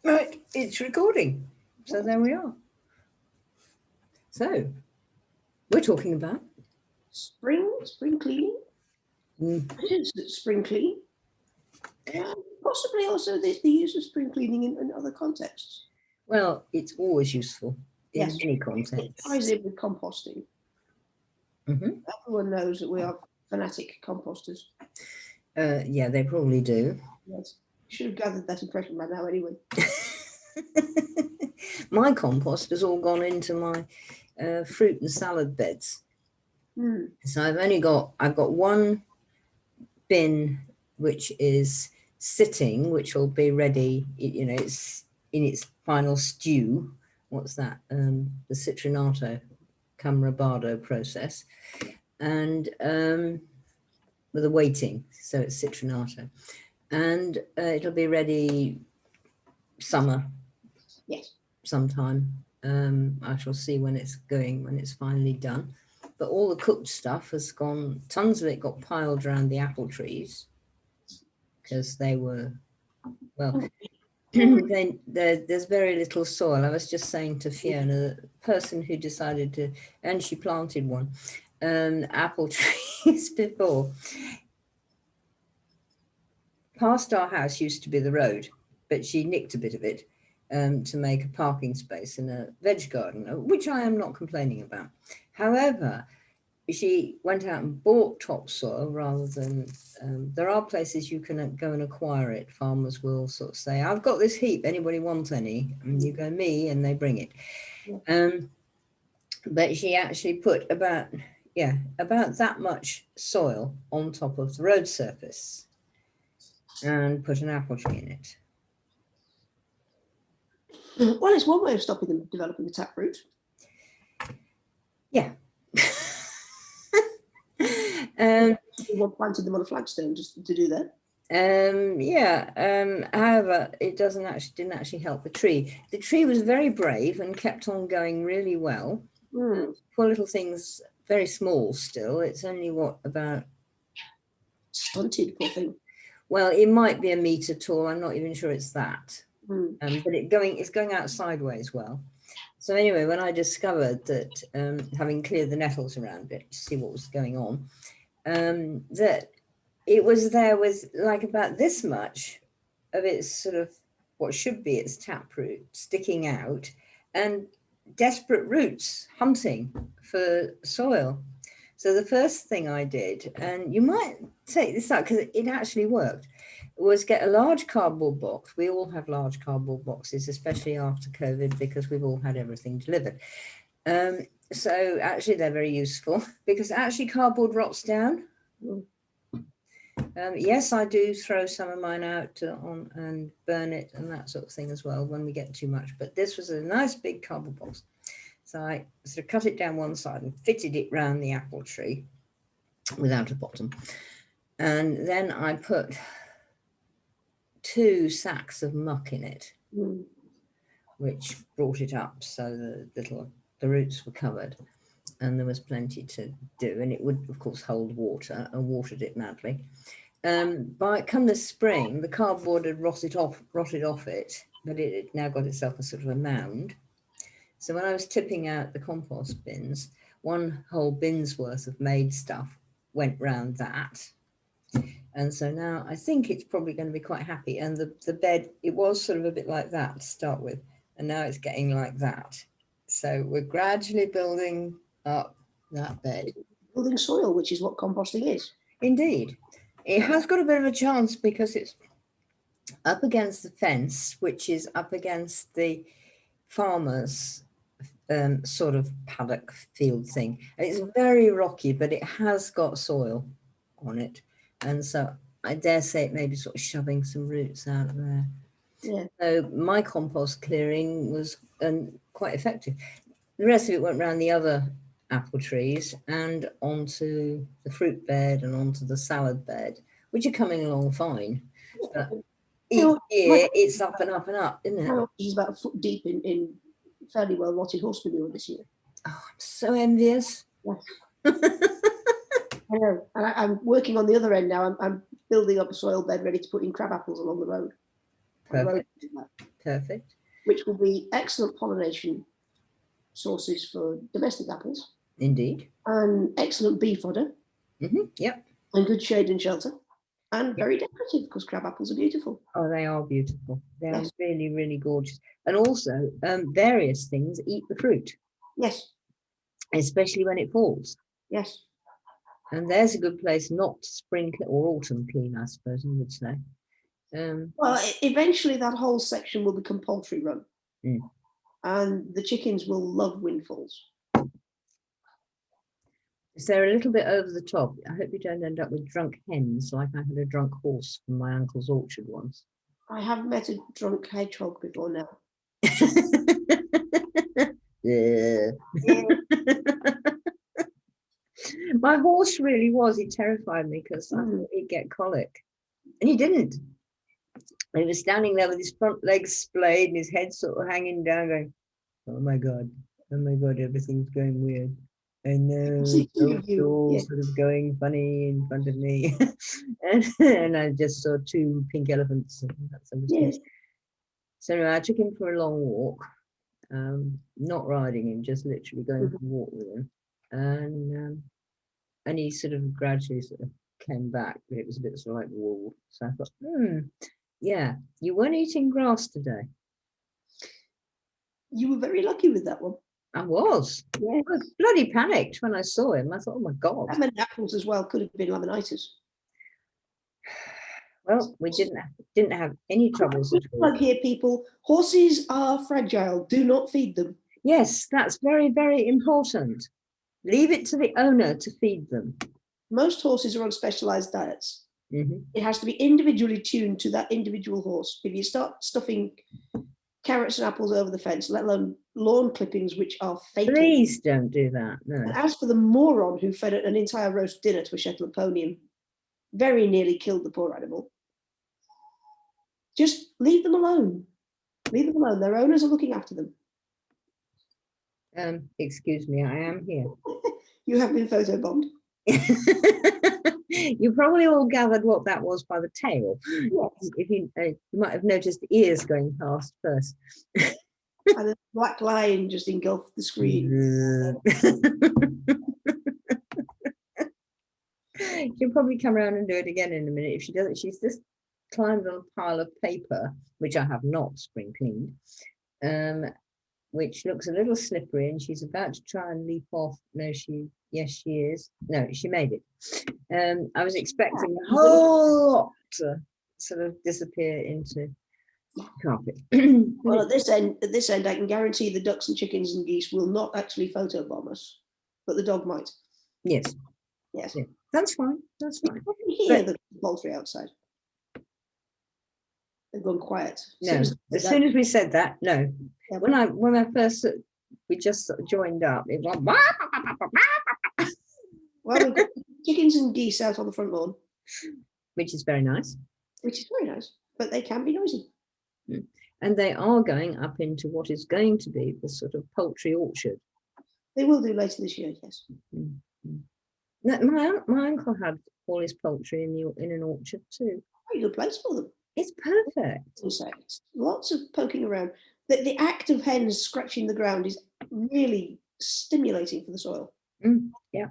Right, it's recording. So there we are. So we're talking about Spring cleaning, mm, spring cleaning, possibly also the use of spring cleaning in other contexts. well, it's always useful in Yes, any it ties context. in with composting. Hmm. Everyone knows that we are fanatic composters. Yeah, they probably do. Yes, should have gathered that impression by now anyway. My compost has all gone into my fruit and salad beds. So I've got one bin which is sitting, which will be ready. It's in its final stew. What's that? The citrinato camrabado process, and with a waiting, so it's citrinato, and it'll be ready summer Yes. sometime. I shall see when it's finally done. But all the cooked stuff has gone. Tons of it got piled around the apple trees because they were well. There's very little soil. I was just saying to Fiona, the person who decided to, and she planted one, apple trees before. Past our house used to be the road, but she nicked a bit of it to make a parking space in a veg garden, which I am not complaining about. However, she went out and bought topsoil rather than there are places you can go and acquire it. Farmers will sort of say, I've got this heap, anybody want any? And you go, me, and they bring it. But she actually put about that much soil on top of the road surface and put an apple tree in it. Well, it's one way of stopping them developing the taproot. Yeah. One planted them on a flagstone just to do that. However, it didn't actually help the tree. The tree was very brave and kept on going really well. Poor little thing's very small still. It's only about stunted, poor thing. Well, it might be a metre tall. I'm not even sure it's that. But it's going out sideways well. So anyway, when I discovered that, having cleared the nettles around it to see what was going on, that it was there with like about this much of its sort of what should be its taproot sticking out, and desperate roots hunting for soil. So the first thing I did, and you might take this out because it actually worked, was get a large cardboard box. We all have large cardboard boxes, especially after COVID, because we've all had everything delivered. So actually they're very useful because actually cardboard rots down. Yes, I do throw some of mine out on and burn it and that sort of thing as well when we get too much. But this was a nice big cardboard box. So I sort of cut it down one side and fitted it round the apple tree without a bottom. And then I put 2 sacks of muck in it, which brought it up so the roots were covered. And there was plenty to do. And it would, of course, hold water, and watered it madly. By come this spring, the cardboard had rotted off it, but it had now got itself a sort of a mound. So when I was tipping out the compost bins, one whole bin's worth of made stuff went round that. And so now I think it's probably going to be quite happy. And the bed, it was sort of a bit like that to start with, and now it's getting like that. So we're gradually building up that bed. Building soil, which is what composting is. Indeed. It has got a bit of a chance because it's up against the fence, which is up against the farmer's sort of paddock field thing. It's very rocky, but it has got soil on it. And so I dare say it may be sort of shoving some roots out there. Yeah. So my compost clearing was quite effective. The rest of it went around the other apple trees and onto the fruit bed and onto the salad bed, which are coming along fine. But each year it's up and up and up, isn't it? He's about a foot deep in fairly well rotted horse manure this year. Oh, I'm so envious. Yes. I know. And I'm working on the other end now. I'm building up a soil bed ready to put in crab apples along the road. Perfect. Perfect. which will be excellent pollination sources for domestic apples. Indeed. And excellent bee fodder. Yep. And good shade and shelter. And very decorative, because crab apples are beautiful. Oh, they are beautiful. They're Yes. really, really gorgeous. And also, various things eat the fruit. Yes. Especially when it falls. Yes. And there's a good place not to spring or autumn clean, I suppose I would say. Well, eventually that whole section will become poultry run. And the chickens will love windfalls. Is there a little bit over the top? I hope you don't end up with drunk hens like I had a drunk horse from my uncle's orchard once. I have met a drunk hedgehog before now. Yeah. My horse really was. He terrified me because I thought he'd get colic. And he didn't. He was standing there with his front legs splayed and his head sort of hanging down going, oh my God, everything's going weird. I know, it's all sort of going funny in front of me. and I just saw two pink elephants. Yes. So anyway, I took him for a long walk, not riding him, just literally going for a walk with him. And he sort of gradually sort of came back, but it was a bit sort of like wool. So I thought, yeah, you weren't eating grass today. You were very lucky with that one. I was. Yeah. I was bloody panicked when I saw him. I thought, oh my God. That many apples as well could have been laminitis. Well, we didn't have any troubles at all. Plug here, people. Horses are fragile. Do not feed them. Yes, that's very, very important. Leave it to the owner to feed them. Most horses are on specialized diets. Mm-hmm. It has to be individually tuned to that individual horse. If you start stuffing carrots and apples over the fence, let alone lawn clippings, which are fatal. Please don't do that. No. And as for the moron who fed an entire roast dinner to a Shetland pony and very nearly killed the poor animal, just leave them alone. Leave them alone. Their owners are looking after them. Excuse me, I am here. You have been photobombed. You probably all gathered what that was by the tail. Yes. If you might have noticed the ears going past first. And a black line just engulfed the screen. She'll probably come around and do it again in a minute. If she doesn't, she's just climbed on a pile of paper, which I have not spring cleaned, which looks a little slippery, and she's about to try and leap off. Yes, she is. No, she made it. I was expecting a whole lot to sort of disappear into carpet. Well, at this end, I can guarantee the ducks and chickens and geese will not actually photobomb us, but the dog might. Yes. Yes. Yeah. That's fine. That's fine. You can hear the poultry outside. They've gone quiet. No, as soon as we said that, no. Yeah. When I first we just sort of joined up, it went. Well, we've got chickens and geese out on the front lawn, which is very nice. Which is very nice, but they can be noisy. And they are going up into what is going to be the sort of poultry orchard. They will do later this year, yes. No, my uncle had all his poultry in an orchard too. Very good place for them. It's perfect. Insects, lots of poking around. The act of hens scratching the ground is really stimulating for the soil. Yeah.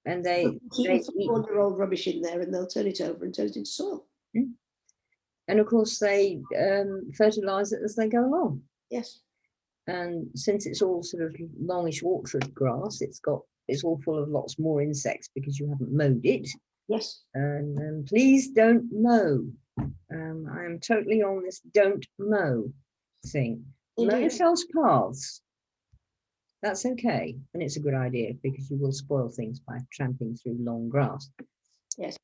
And they eat 4-year-old rubbish in there, and they'll turn it over and turn it into soil. And of course, they fertilise it as they go along. Yes. And since it's all sort of longish orchard grass, it's all full of lots more insects because you haven't mowed it. Yes. And please don't mow. I am totally on this don't mow thing. Mow yourselves paths. That's okay. And it's a good idea because you will spoil things by tramping through long grass. Yes.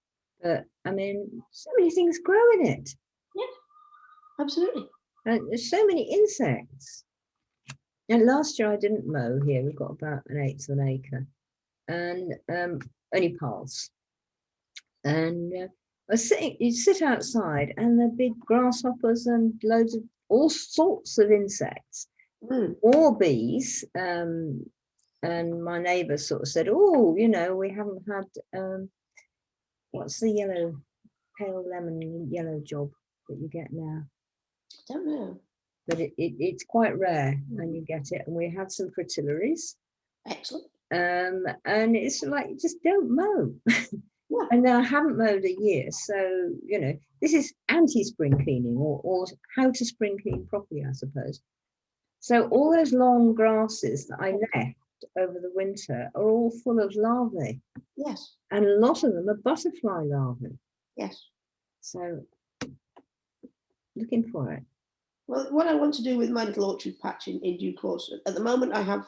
But I mean, so many things grow in it. Yeah, absolutely. There's so many insects. And last year I didn't mow here. We've got about 1/8 of an acre. And only paths. And you sit outside and there are big grasshoppers and loads of all sorts of insects. Or bees. And my neighbour sort of said, oh, we haven't had, what's the pale lemon yellow job that you get now? don't know. But it's quite rare when you get it. And we had some fritillaries. Excellent. And it's like, just don't mow. Yeah. And then I haven't mowed a year. So, this is anti-spring cleaning or how to spring clean properly, I suppose. So all those long grasses that I left over the winter are all full of larvae. Yes. And a lot of them are butterfly larvae. Yes. So looking for it. Well, what I want to do with my little orchard patch in due course, at the moment I have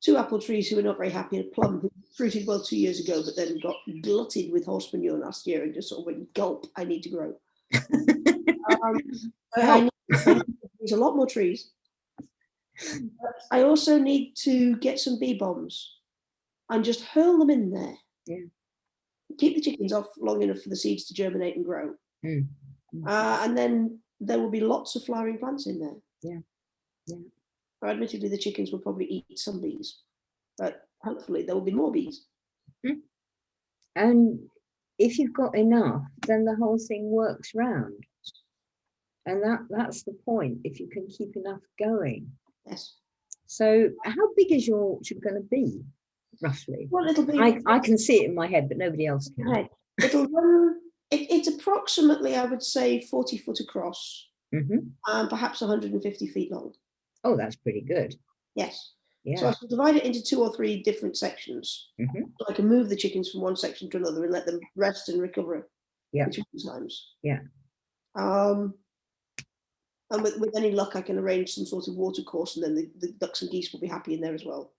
2 apple trees who are not very happy, and a plum who fruited well 2 years ago, but then got glutted with horse manure last year and just sort of went, gulp, I need to grow. I need a lot more trees. I also need to get some bee bombs and just hurl them in there. Yeah. Keep the chickens off long enough for the seeds to germinate and grow. And then there will be lots of flowering plants in there. Yeah. Admittedly, the chickens will probably eat some bees, but hopefully there will be more bees. And if you've got enough, then the whole thing works round. And that's the point, if you can keep enough going. Yes. So how big is your orchard going to be, roughly? Well, it'll be. I can see it in my head, but nobody else can. It'll run. It's approximately, I would say, 40 foot across, and perhaps 150 feet long. Oh, that's pretty good. Yes. Yeah. So I can divide it into 2 or 3 different sections. So I can move the chickens from one section to another and let them rest and recover between times. Yeah. And with any luck, I can arrange some sort of water course, and then the ducks and geese will be happy in there as well.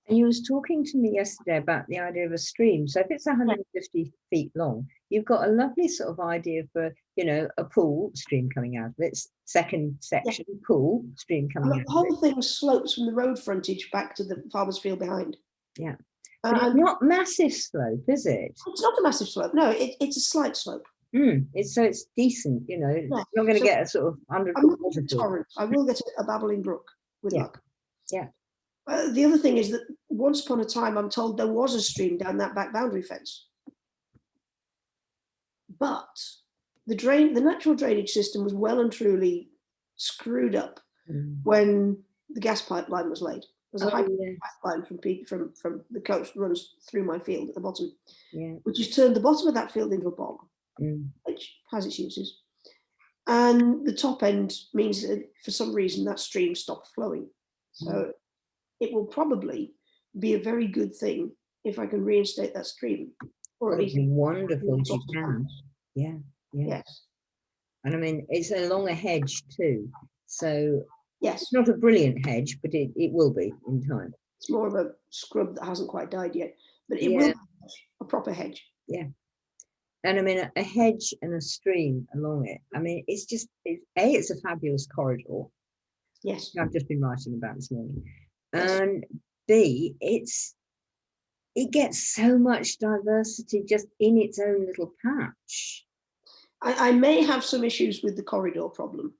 And you was talking to me yesterday about the idea of a stream. So if it's 150 feet long, you've got a lovely sort of idea for, a pool stream coming out of it. Second section, pool stream coming out of it. The whole thing slopes from the road frontage back to the farmer's field behind. Yeah. But it's not massive slope, is it? It's not a massive slope. No, it's a slight slope. It's decent, You're not going to get a sort of 100-foot waterfall. I will get a babbling brook with luck. Yeah. The other thing is that once upon a time, I'm told there was a stream down that back boundary fence, but the natural drainage system was well and truly screwed up when the gas pipeline was laid. There's a pipeline from the coast runs through my field at the bottom, which has turned the bottom of that field into a bog, which has its uses. And the top end means that for some reason that stream stopped flowing. So it will probably be a very good thing if I can reinstate that stream. Or at least wonderful if you can. Yeah. Yes. And I mean, it's along a hedge too. So yes, it's not a brilliant hedge, but it will be in time. It's more of a scrub that hasn't quite died yet, but it will be a proper hedge. Yeah. And I mean, a hedge and a stream along it. I mean, it's a fabulous corridor. Yes. I've just been writing about this morning. And B, it gets so much diversity just in its own little patch. I may have some issues with the corridor problem,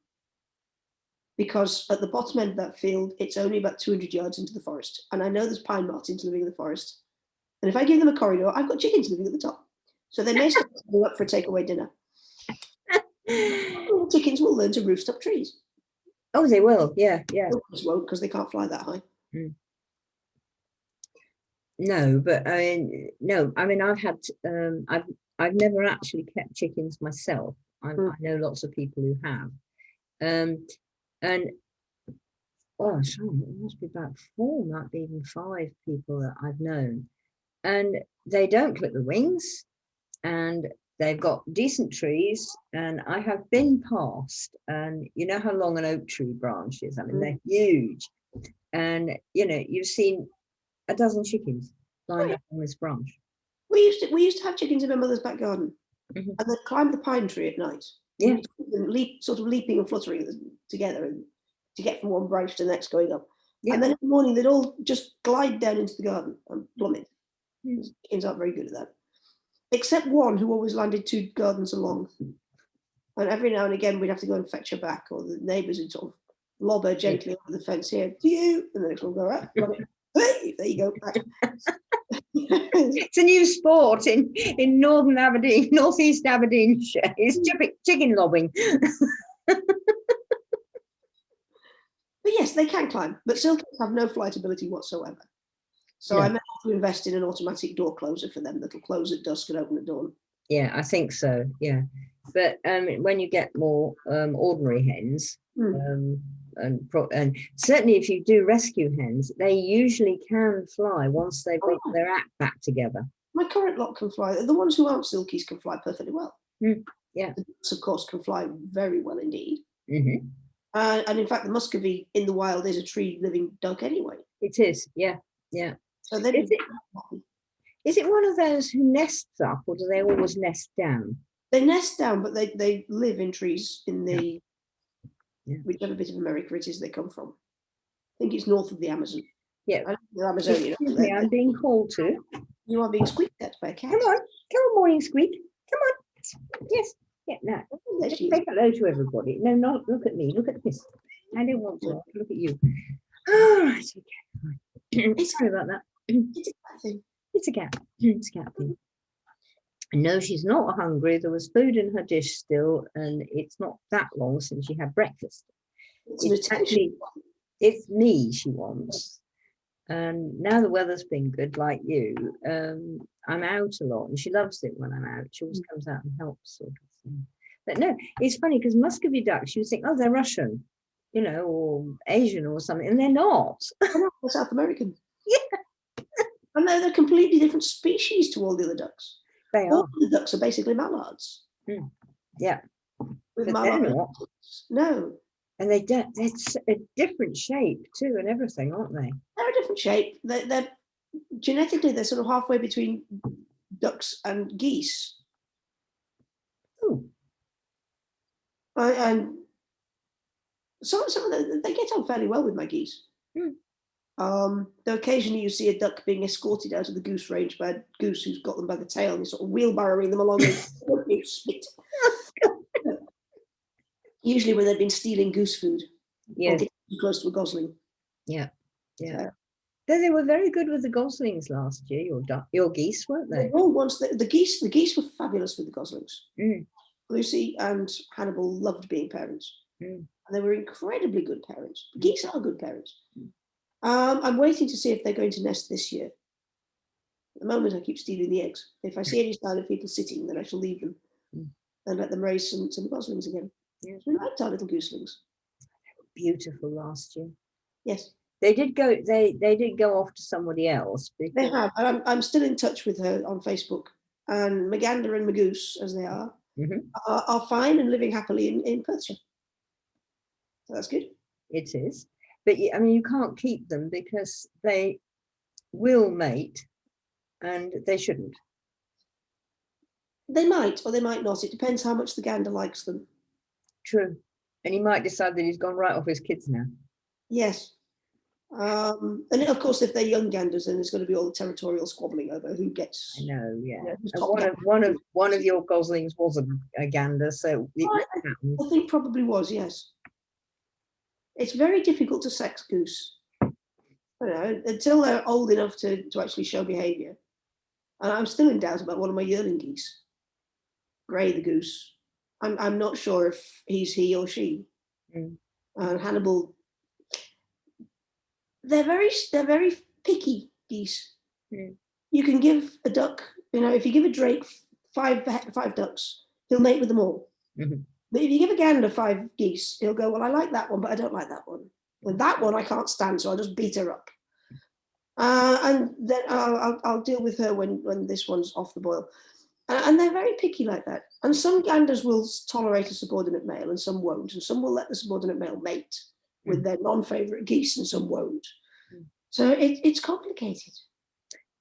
because at the bottom end of that field, it's only about 200 yards into the forest. And I know there's pine martens living in the forest. And if I give them a corridor, I've got chickens living at the top. So they may start to go up for a takeaway dinner. Chickens will learn to roost up trees. Oh, they will. Yeah. Others won't, because they can't fly that high. No, but I mean, I've had, I've never actually kept chickens myself. I know lots of people who have. And gosh, it must be about 4, might be even 5 people that I've known. And they don't clip the wings, and they've got decent trees. And I have been past, and you know how long an oak tree branch is? I mean, they're huge. And, you've seen a dozen chickens lined up on this branch. We used to have chickens in my mother's back garden, and they'd climb the pine tree at night. Yeah. Sort of leaping and fluttering together, and to get from one branch to the next going up. Yeah. And then in the morning, they'd all just glide down into the garden and plummet. Chickens aren't very good at that. Except one who always landed 2 gardens along. And every now and again, we'd have to go and fetch her back, or the neighbours would sort of lob her gently over the fence here. Do you? And the next one will go up. Hey, there you go. It's a new sport in northern Aberdeen, northeast Aberdeenshire. It's chicken lobbing. But yes, they can climb, but silkies have no flight ability whatsoever. So No. I may have to invest in an automatic door closer for them that'll close at dusk and open at dawn. Yeah, I think so. Yeah, but when you get more ordinary hens, and certainly if you do rescue hens, they usually can fly once they've got their act back together. My current lot can fly. The ones who aren't silkies can fly perfectly well. Yeah, the ducks, of course, can fly very well indeed. Mm-hmm. And in fact, the muscovy in the wild is a tree living duck anyway. It is. Yeah, yeah. So is it one of those who nests up, or do they always nest down? They nest down, but they live in trees in the whichever bit of America it is they come from. I think it's north of the Amazon. Yeah, the Amazonian. Excuse me, I'm being called to. You are being squeaked at by a cat. Come on, morning squeak. Come on. Yes. Yeah, no. Just say hello to everybody. No, not look at me. Look at this. I don't want to look at you. All right, okay. Sorry about that. It's a cat thing. It's a cat. It's a cat thing. No, she's not hungry. There was food in her dish still, and it's not that long since she had breakfast. It's me she wants. And now the weather's been good, like you. I'm out a lot, and she loves it when I'm out. She always comes out and helps, sort of thing. But no, it's funny because muscovy ducks, you think, oh, they're Russian, you know, or Asian or something, and they're not. They're South American. Yeah. And they're a completely different species to all the other ducks. They all are. the ducks are basically mallards. Yeah. With but mallards. No. And it's a different shape too, and everything, aren't they? They're a different shape. They're genetically, they're sort of halfway between ducks and geese. Oh. And some of them, they get on fairly well with my geese. Though occasionally you see a duck being escorted out of the goose range by a goose who's got them by the tail and he's sort of wheelbarrowing them along a spit. Usually when they've been stealing goose food. Yes. Or getting too close to a gosling. Yeah. Yeah. So they were very good with the goslings last year, your geese, weren't they? Well, once the geese were fabulous with the goslings. Lucy and Hannibal loved being parents. And they were incredibly good parents. Geese are good parents. I'm waiting to see if they're going to nest this year. At the moment, I keep stealing the eggs. If I see any sign of people sitting, then I shall leave them and let them raise some goslings again. Yes. We liked our little gooselings. They were beautiful last year. Yes. They did go. They did go off to somebody else. They have, and I'm still in touch with her on Facebook. And Magander and Magoose, as they are fine and living happily in Perthshire. So that's good. It is, but I mean, you can't keep them because they will mate, and they shouldn't. They might, or they might not. It depends how much the gander likes them. True, and he might decide that he's gone right off his kids now. Yes. And of course, if they're young ganders, then there's going to be all the territorial squabbling over who gets. I know, yeah. One of your goslings was a gander, so I think probably was, yes. It's very difficult to sex goose. You know, until they're old enough to actually show behaviour. And I'm still in doubt about one of my yearling geese, Gray the goose. I'm not sure if he's he or she. Hannibal. They're very picky geese. You can give a duck, you know, if you give a drake five ducks, he'll mate with them all. But if you give a gander 5 geese, he'll go, well, I like that one, but I don't like that one. And that one I can't stand, so I'll just beat her up. And then I'll deal with her when this one's off the boil. And they're very picky like that. And some ganders will tolerate a subordinate male and some won't. And some will let the subordinate male mate with their non-favourite geese and some won't. So it's complicated.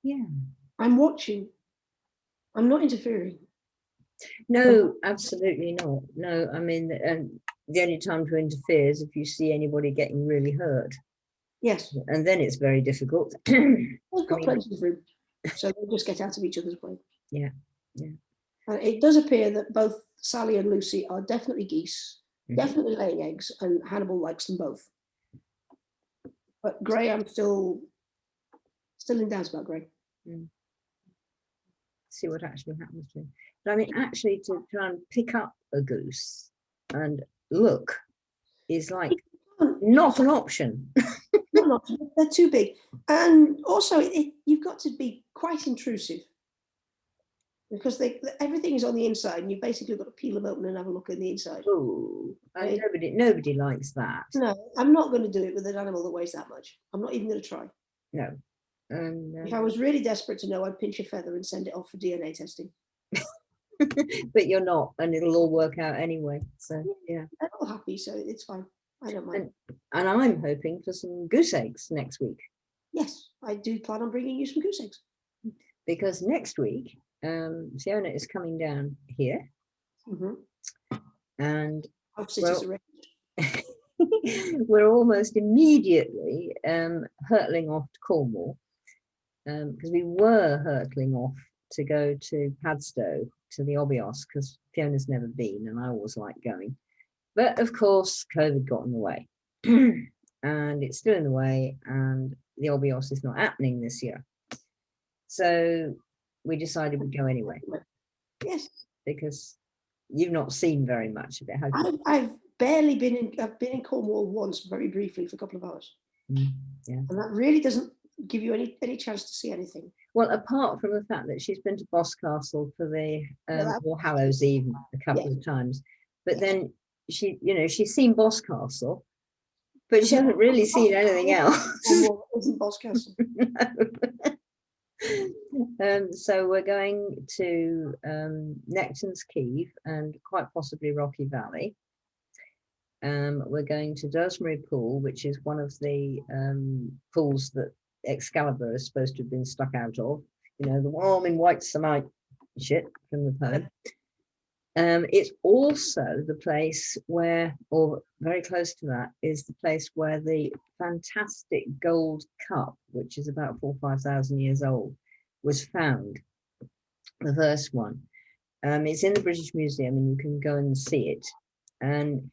Yeah. I'm watching. I'm not interfering. No, absolutely not. No, I mean, the only time to interfere is if you see anybody getting really hurt. Yes. And then it's very difficult. We've got plenty of room. So they'll just get out of each other's way. Yeah. Yeah. And it does appear that both Sally and Lucy are definitely geese, definitely laying eggs, and Hannibal likes them both. But Gray, I'm still in doubt about Gray. See what actually happens to him. But I mean, actually, to try and pick up a goose and look is like not an option. Not an option. They're too big, and also you've got to be quite intrusive because everything is on the inside, and you basically got to peel them open and have a look in the inside. Oh, and nobody likes that. No, I'm not going to do it with an animal that weighs that much. I'm not even going to try. No. If I was really desperate to know, I'd pinch a feather and send it off for DNA testing. But you're not, and it'll all work out anyway. So yeah, they're all happy, so it's fine. I don't mind. And I'm hoping for some goose eggs next week. Yes, I do plan on bringing you some goose eggs. Because next week, Fiona is coming down here, and we're almost immediately hurtling off to Cornwall, because we were hurtling off to go to Padstow to the Obios, because Fiona's never been and I always like going. But of course, COVID got in the way and it's still in the way, and the Obios is not happening this year. So we decided we'd go anyway. Yes. Because you've not seen very much of it, have you? I've barely been in. I've been in Cornwall once, very briefly, for a couple of hours. Yeah. And that really doesn't give you any chance to see anything. Well, apart from the fact that she's been to Boscastle for the All Hallows Eve a couple of times, but then she's seen Boscastle, but she hasn't really seen anything else. Isn't Boscastle? No. So we're going to Necton's Cave and quite possibly Rocky Valley. We're going to Dusbury Pool, which is one of the pools that Excalibur is supposed to have been stuck out of. The warm in white samite shit from the poem. It's also the place where, or very close to that, is the place where the fantastic gold cup, which is about 4,000 or 5,000 years old, was found. The first one. It's in the British Museum, and you can go and see it. And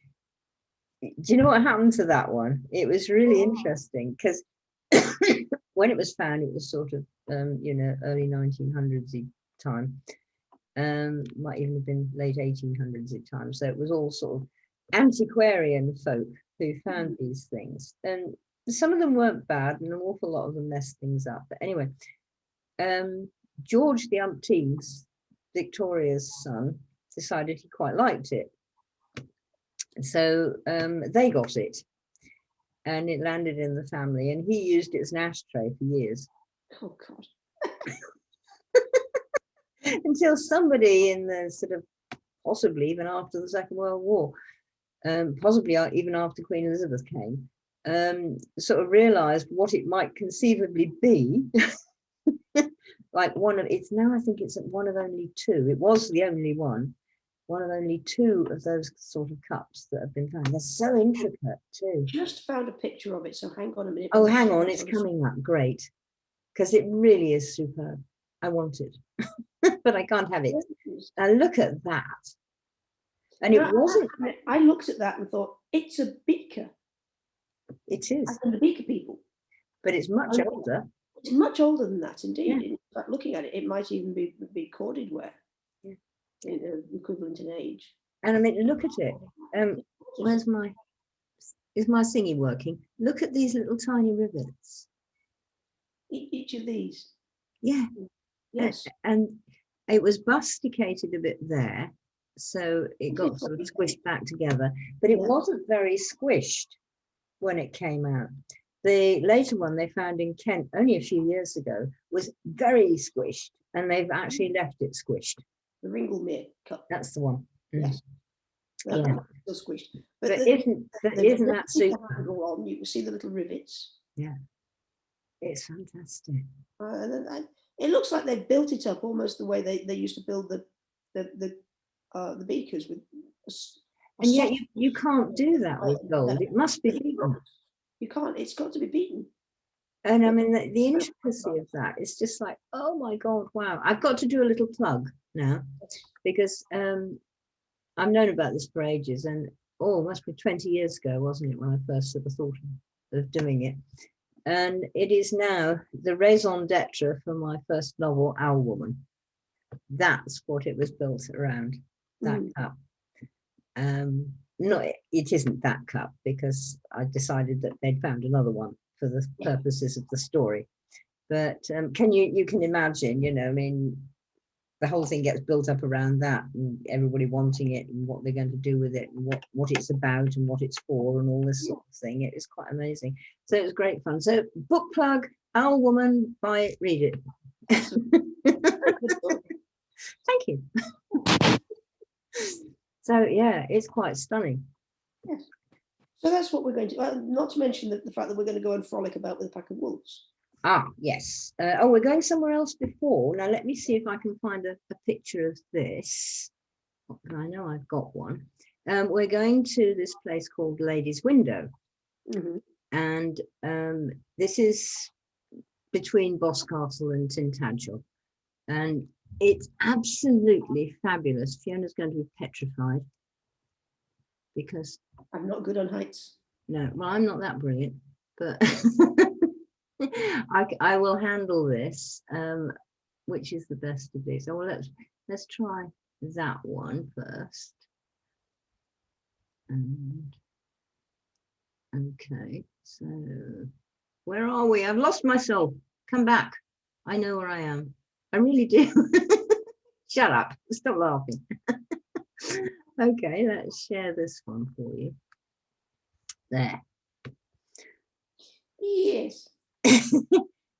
do you know what happened to that one? It was really interesting because when it was found, it was sort of early 1900s time. Might even have been late 1800s at times. So it was all sort of antiquarian folk who found these things, and some of them weren't bad, and an awful lot of them messed things up. But anyway, George the Umpteenth, Victoria's son, decided he quite liked it, so they got it, and it landed in the family, and he used it as an ashtray for years. Oh God. Until somebody in the sort of, possibly even after the Second World War, possibly even after Queen Elizabeth came, sort of realized what it might conceivably be. Like it's now, I think it's one of only two. It was the only one of only two of those sort of cups that have been found. They're so intricate too. Just found a picture of it, so hang on a minute. Oh, hang on, it's coming up. Great, because it really is superb. I want it. But I can't have it. Now look at that. And it wasn't. I looked at that and thought, it's a beaker. It is. And the beaker people. But it's much older. It's much older than that, indeed. Yeah. In fact, looking at it, it might even be corded ware. Yeah. Equivalent in age. And I mean, look at it. Is my thingy working? Look at these little tiny rivets. Each of these. Yeah. Yes. And it was busticated a bit there, so it got sort of squished back together, but it wasn't very squished when it came out. The later one they found in Kent only a few years ago was very squished, and they've actually left it squished. The Ringlemere cup. That's the one. Yes. Yeah. Still squished. But isn't that super? You can see the little rivets. Yeah. It's fantastic. And it looks like they've built it up almost the way they used to build the beakers with. And yet you can't do that with gold. It must be beaten. You can't. It's got to be beaten. And I mean the intricacy of that is just like, oh my God, wow! I've got to do a little plug now, because I've known about this for ages, and it must be 20 years ago, wasn't it, when I first sort of thought of doing it. And it is now the raison d'etre for my first novel, Owl Woman. That's what it was built around, that cup. not, it isn't that cup, because I decided that they'd found another one for the purposes of the story. But you can imagine, you know, I mean, the whole thing gets built up around that, and everybody wanting it, and what they're going to do with it, and what it's about, and what it's for, and all this sort of thing. It was quite amazing. So it was great fun. So book plug, Owl Woman by Read It. Thank you. So yeah, it's quite stunning. Yes. So that's what we're going to. Not to mention the fact that we're going to go and frolic about with a pack of wolves. Ah, yes. Oh, we're going somewhere else before. Now, let me see if I can find a picture of this. I know I've got one. We're going to this place called Lady's Window. And this is between Boscastle and Tintagel. And it's absolutely fabulous. Fiona's going to be petrified, because I'm not good on heights. No, well, I'm not that brilliant, but I will handle this. Which is the best of these? Oh, well, let's try that one first. And okay, so where are we? I've lost myself. Come back. I know where I am. I really do. Shut up. Stop laughing. Okay, let's share this one for you. There. Yes.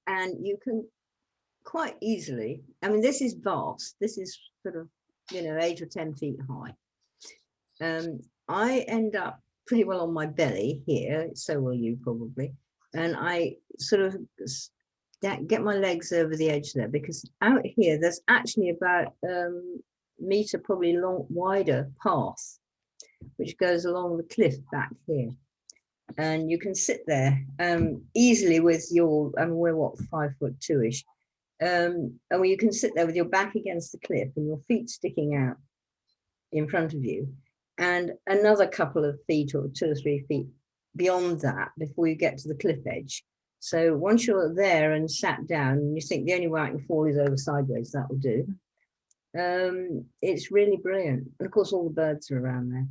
And you can quite easily, I mean, this is vast. This is sort of, you know, 8 or 10 feet high. I end up pretty well on my belly here. So will you probably. And I sort of get my legs over the edge there, because out here there's actually about meter probably wider path which goes along the cliff back here, and you can sit there easily with your, I mean, we're what, 5'2" and you can sit there with your back against the cliff and your feet sticking out in front of you, and another couple of feet or 2 or 3 feet beyond that before you get to the cliff edge. So once you're there and sat down and you think the only way I can fall is over sideways, that will do. It's really brilliant. And of course, all the birds are around there.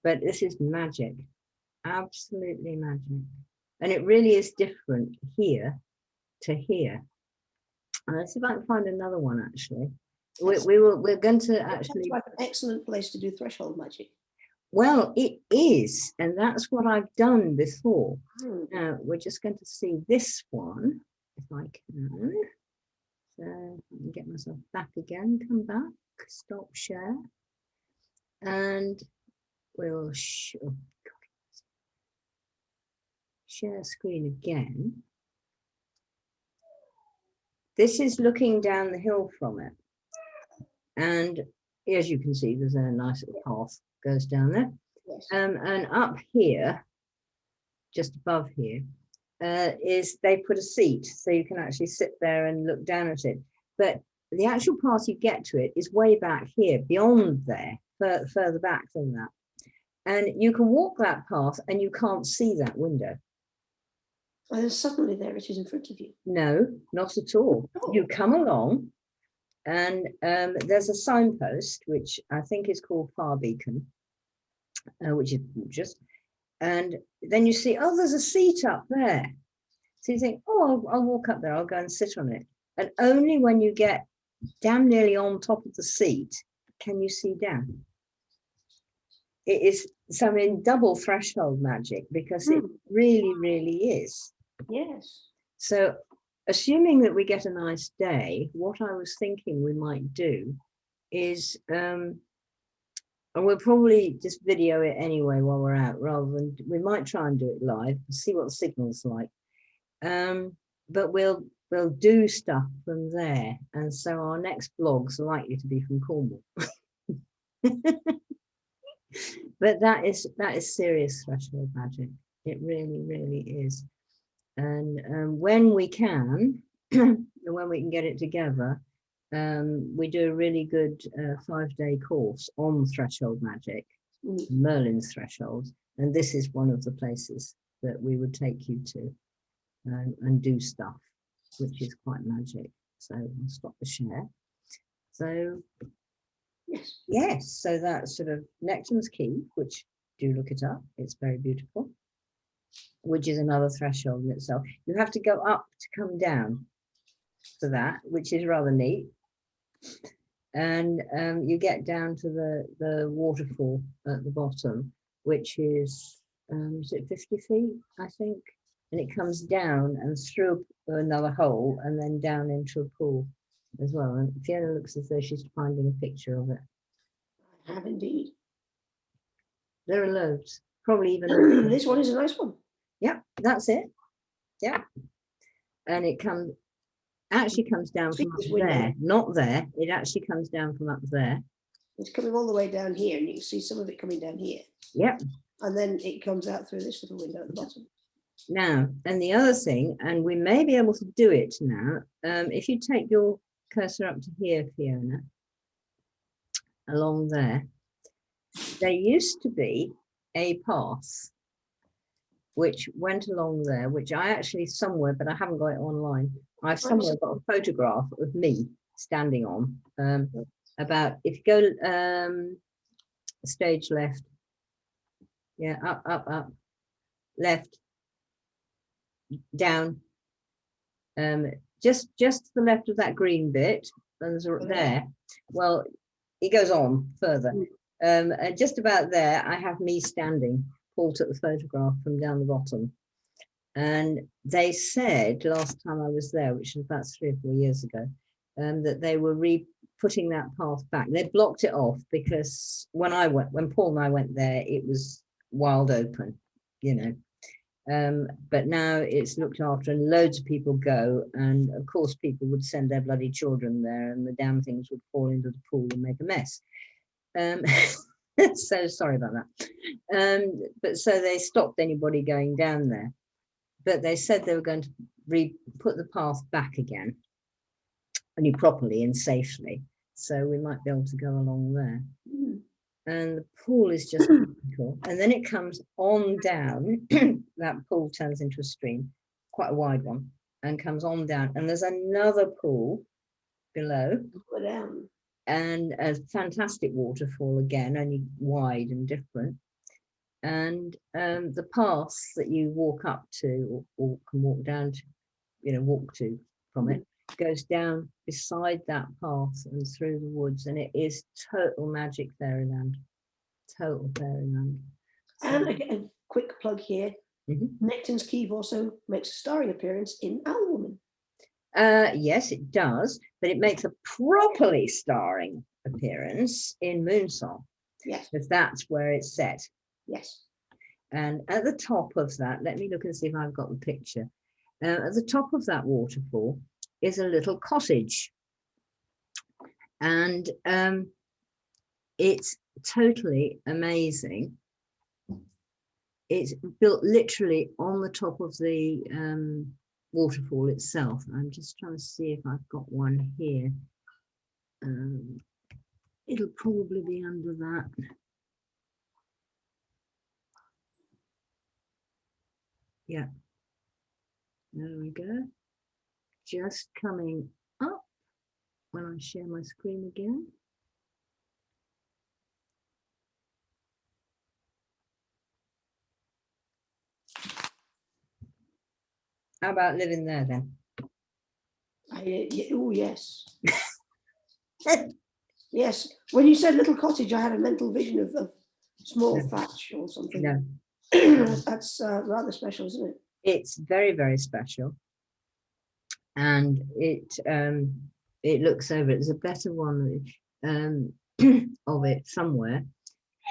But this is magic, absolutely magic. And it really is different here to here. Let's see if I can find another one, actually. We're going to actually... It's like an excellent place to do threshold magic. Well, it is, and that's what I've done before. Now, we're just going to see this one, if I can. So I can get myself back again, come back, stop share. And we'll share screen again. This is looking down the hill from it. And as you can see, there's a nice little path goes down there. Yes. And up here, just above here, is they put a seat, so you can actually sit there and look down at it. But the actual path you get to it is way back here, beyond there, further back than that. And you can walk that path and you can't see that window. And then suddenly there it is in front of you. No, not at all. Oh. You come along, and there's a signpost, which I think is called Far Beacon, which is gorgeous. And then you see, oh, there's a seat up there. So you think, oh, I'll walk up there, I'll go and sit on it. And only when you get damn nearly on top of the seat can you see down. It is something double threshold magic, because it really, really is. Yes. So assuming that we get a nice day, what I was thinking we might do is, and we'll probably just video it anyway while we're out, rather than, we might try and do it live and see what the signal's like. But we'll do stuff from there. And so our next vlog's likely to be from Cornwall. But that is serious threshold magic. It really, really is. And when we can, when we can get it together, we do a really good 5-day course on threshold magic, Merlin's thresholds, and this is one of the places that we would take you to and do stuff, which is quite magic. So I'll stop the share. So Yes. Yes, so that's sort of Necton's Key, which do look it up. It's very beautiful, which is another threshold in itself. You have to go up to come down for that, which is rather neat. And you get down to the waterfall at the bottom, which is it 50 feet, I think? And it comes down and through another hole and then down into a pool as well. And Fiona looks as though she's finding a picture of it. I have indeed. There are loads, probably even. This one is a nice one. Yeah, that's it. Yeah. And it actually comes down from up there, not there. It actually comes down from up there. It's coming all the way down here, and you can see some of it coming down here. Yep. And then it comes out through this little window at the bottom. Now, and the other thing, and we may be able to do it now, if you take your cursor up to here, Fiona, along there, there used to be a path which went along there, which I actually somewhere, but I haven't got it online. I've somewhere got a photograph of me standing on about, if you go stage left, yeah, up, left, down, just to the left of that green bit, and there, well, it goes on further. Just about there, I have me standing. Paul took the photograph from down the bottom. And they said last time I was there, which was about 3 or 4 years ago, that they were putting that path back. They blocked it off because when Paul and I went there, it was wild open, you know. But now it's looked after and loads of people go. And of course, people would send their bloody children there and the damn things would fall into the pool and make a mess. So sorry about that. But so they stopped anybody going down there. But they said they were going to put the path back again, only properly and safely. So we might be able to go along there. And the pool is just cool. And then it comes on down. That pool turns into a stream, quite a wide one, and comes on down. And there's another pool below. And a fantastic waterfall again, only wide and different. And the path that you walk up to or can walk down to, you know, walk to from it, goes down beside that path and through the woods, and it is total magic fairyland. Total fairyland. And again, a quick plug here. Necton's Key also makes a starring appearance in Owlwoman. Yes, it does, but it makes a properly starring appearance in Moonsong. Yes. Because that's where it's set. Yes. And at the top of that, let me look and see if I've got the picture. At the top of that waterfall is a little cottage. And it's totally amazing. It's built literally on the top of the waterfall itself. I'm just trying to see if I've got one here. It'll probably be under that. Yeah, there we go. Just coming up when I share my screen again. How about living there then? Oh, yes. Yes. When you said little cottage, I had a mental vision of small thatch or something. No. That's rather special, isn't it? It's very, very special. And it looks over it. There's a better one of it somewhere.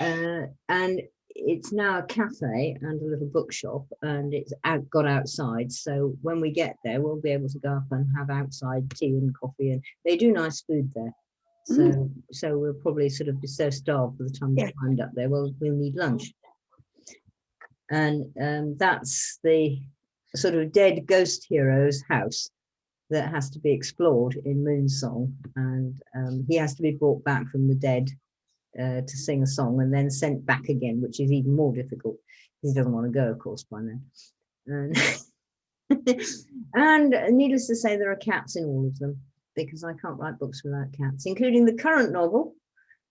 And it's now a cafe and a little bookshop, and it's got outside. So when we get there, we'll be able to go up and have outside tea and coffee, and they do nice food there. So we'll probably sort of be so starved by the time we wind up there. We'll need lunch. And that's the sort of dead ghost hero's house that has to be explored in Moonsong, and he has to be brought back from the dead to sing a song and then sent back again, which is even more difficult. He doesn't want to go, of course, by now. And needless to say, there are cats in all of them, because I can't write books without cats, including the current novel,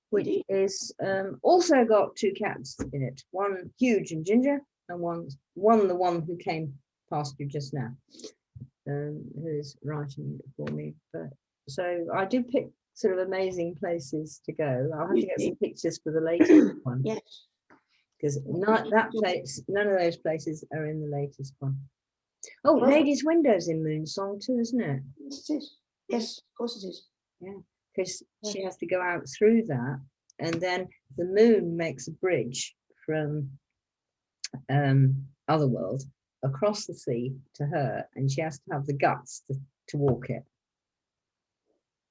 which is also got 2 cats in it. One huge and ginger, and the one who came past you just now, who's writing it for me. But so I do pick sort of amazing places to go. I'll have to get some pictures for the latest one. Yes. Because none of those places are in the latest one. Oh, Lady's Windows in Moonsong too, isn't it? Yes, it is. Yes, of course it is. Yeah, because she has to go out through that, and then the moon makes a bridge from Otherworld across the sea to her, and she has to have the guts to walk it,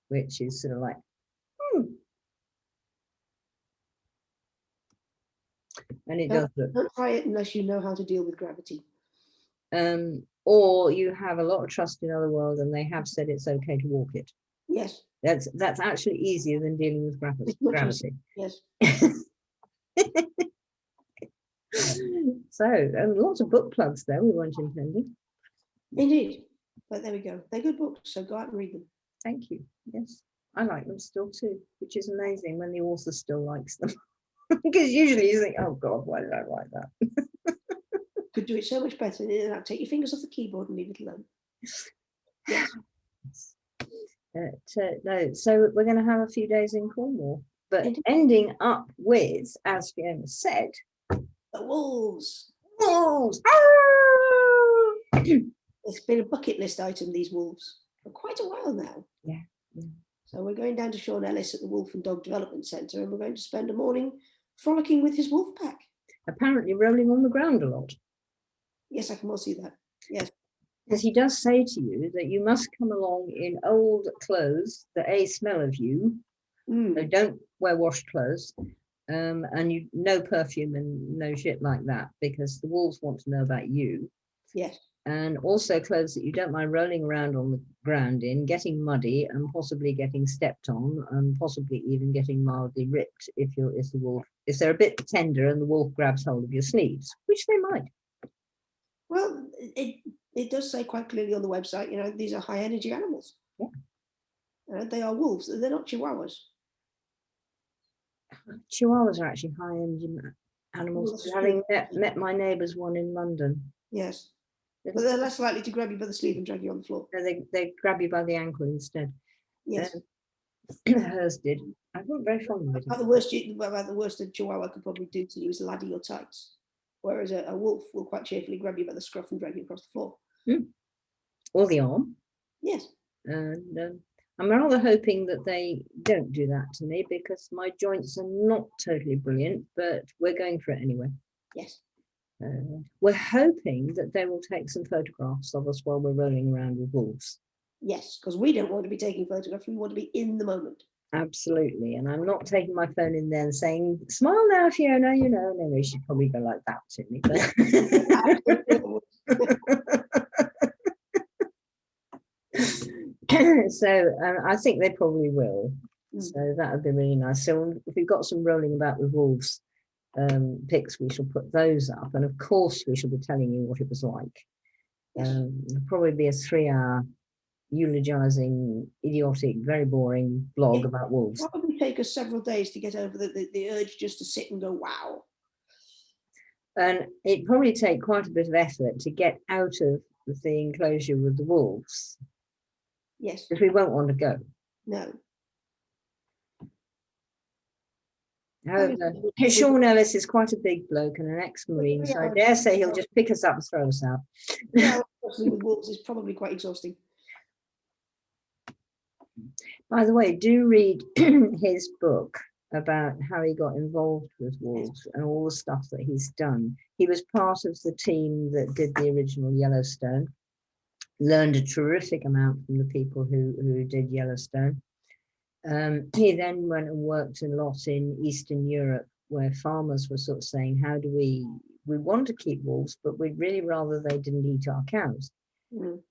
which is sort of like, and it does look. Don't try it unless you know how to deal with gravity. Or you have a lot of trust in Otherworld, and they have said it's okay to walk it. Yes. That's actually easier than dealing with gravity. Yes. So lots of book plugs there we weren't intending. Indeed. But there we go. They're good books, so go out and read them. Thank you. Yes, I like them still too, which is amazing when the author still likes them. Because usually you think, oh God, why did I write that? Could do it so much better. Now take your fingers off the keyboard and leave it alone. Yes. No, so we're going to have a few days in Cornwall, but ending up with, as Fiona said, the wolves. Wolves! It's been a bucket list item, these wolves, for quite a while now. Yeah. So we're going down to Sean Ellis at the Wolf and Dog Development Centre, and we're going to spend a morning frolicking with his wolf pack. Apparently rolling on the ground a lot. Yes, I can well see that. Yes. Because he does say to you that you must come along in old clothes that smell of you. So don't wear washed clothes, and no perfume and no shit like that, because the wolves want to know about you. Yes. And also clothes that you don't mind rolling around on the ground in, getting muddy and possibly getting stepped on, and possibly even getting mildly ripped if they're a bit tender and the wolf grabs hold of your sleeves, which they might. Well, it does say quite clearly on the website, these are high energy animals. Yeah. They are wolves. They're not chihuahuas. Chihuahuas are actually high energy animals. Having met my neighbour's one in London. Yes. But they're less likely to grab you by the sleeve and drag you on the floor. No, they grab you by the ankle instead. Yes. Hers did. I wasn't very fond of it. About the worst a chihuahua could probably do to you is ladder your tights. Whereas a wolf will quite cheerfully grab you by the scruff and drag you across the floor. Or the arm. Yes. And I'm rather hoping that they don't do that to me, because my joints are not totally brilliant, but we're going for it anyway. Yes. We're hoping that they will take some photographs of us while we're rolling around with wolves. Yes, because we don't want to be taking photographs. We want to be in the moment. Absolutely. And I'm not taking my phone in there and saying, smile now, Fiona, no, she'd probably go like that to me. So I think they probably will. So that would be really nice. So if we've got some rolling about with wolves pics, we shall put those up. And of course, we shall be telling you what it was like. It'll probably be a 3-hour eulogizing, idiotic, very boring blog about wolves. It probably take us several days to get over the urge just to sit and go, wow. And it'd probably take quite a bit of effort to get out of the enclosure with the wolves. Yes. Because we won't want to go. No. However, Sean Ellis is quite a big bloke and an ex-Marine, so I dare say he'll just pick us up and throw us out. Yeah, especially with wolves is probably quite exhausting. By the way, do read his book about how he got involved with wolves and all the stuff that he's done. He was part of the team that did the original Yellowstone, learned a terrific amount from the people who did Yellowstone. He then went and worked a lot in Eastern Europe, where farmers were sort of saying, how do we want to keep wolves, but we'd really rather they didn't eat our cows.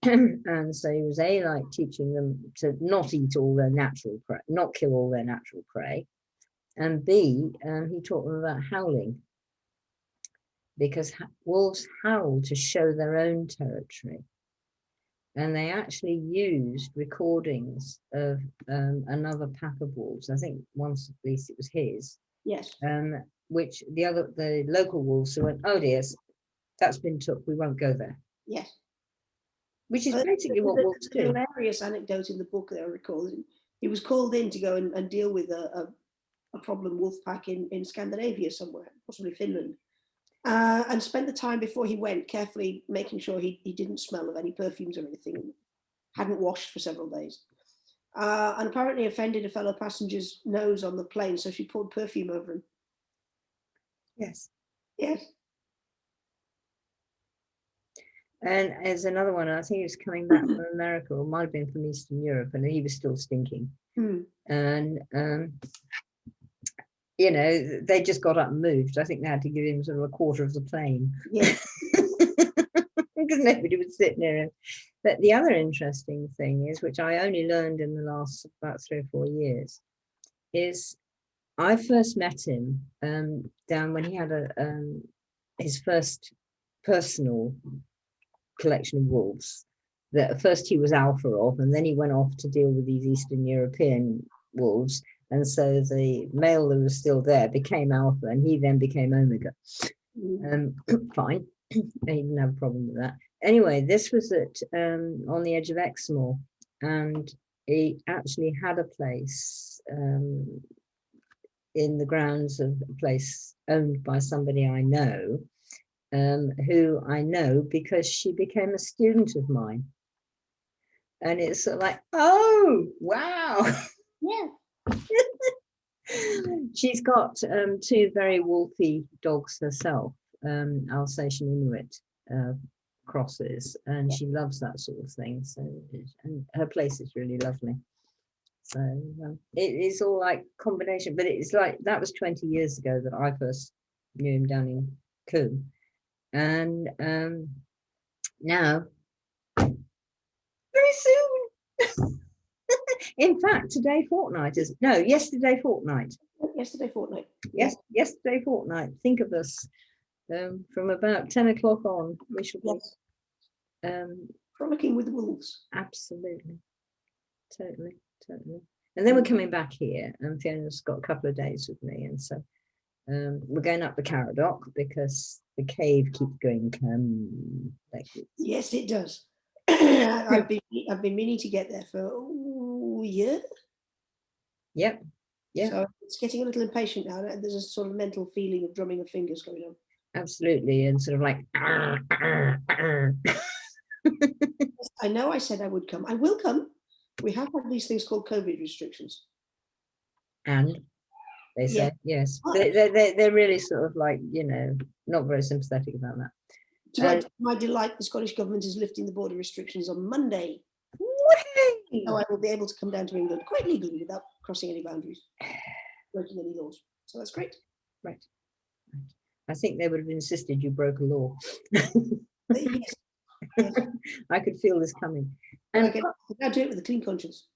And so he was like teaching them to not eat all their natural prey, not kill all their natural prey, and B, he taught them about howling, because wolves howl to show their own territory. and they actually used recordings of another pack of wolves. I think once at least it was his. Yes. Which the local wolves went, oh dear, that's been took, we won't go there. Yes. Which is basically what wolves do. There's a hilarious anecdote in the book that I recall. He was called in to go and deal with a problem wolf pack in Scandinavia somewhere, possibly Finland, and spent the time before he went carefully making sure he didn't smell of any perfumes or anything, hadn't washed for several days. And apparently offended a fellow passenger's nose on the plane, so she poured perfume over him. Yes. Yes. And there's another one, I think he was coming back from America, or might have been from Eastern Europe, and he was still stinking. And you know, they just got up and moved. I think they had to give him sort of a quarter of the plane. Yeah. Because nobody would sit near him. But the other interesting thing is, which I only learned in the last about 3 or 4 years, is I first met him down when he had his first personal collection of wolves that at first he was alpha of, and then he went off to deal with these Eastern European wolves, and so the male that was still there became alpha, and he then became omega. Fine. He didn't have a problem with that. Anyway, this was on the edge of Exmoor, and he actually had a place in the grounds of a place owned by somebody I know, who I know because she became a student of mine. And it's sort of like, oh, wow. Yeah. She's got 2 very wolfy dogs herself, Alsatian Inuit crosses, and she loves that sort of thing. So, and her place is really lovely. So it is all like combination, but it's like that was 20 years ago that I first knew him down in Coombe, and now very soon. In fact, yesterday fortnight. Yes. Yesterday fortnight. Think of us. From about 10 o'clock on, we shall be frolicking with the wolves. Absolutely, totally. And then we're coming back here, and Fiona's got a couple of days with me, and so we're going up the Caradoc because the cave keeps going. Yes, it does. I've been meaning to get there for a year. Yep. Yeah. So it's getting a little impatient now. There's a sort of mental feeling of drumming of fingers going on. Absolutely, and sort of like. I know I said I would come. I will come. We have had these things called COVID restrictions. And they say yes. They're really sort of like, you know, not very sympathetic about that. To my delight, the Scottish government is lifting the border restrictions on Monday. So I will be able to come down to England quite legally without crossing any boundaries, breaking any laws. So that's great. Right. I think they would have insisted you broke a law. Yes. I could feel this coming. And I can now do it with a clean conscience.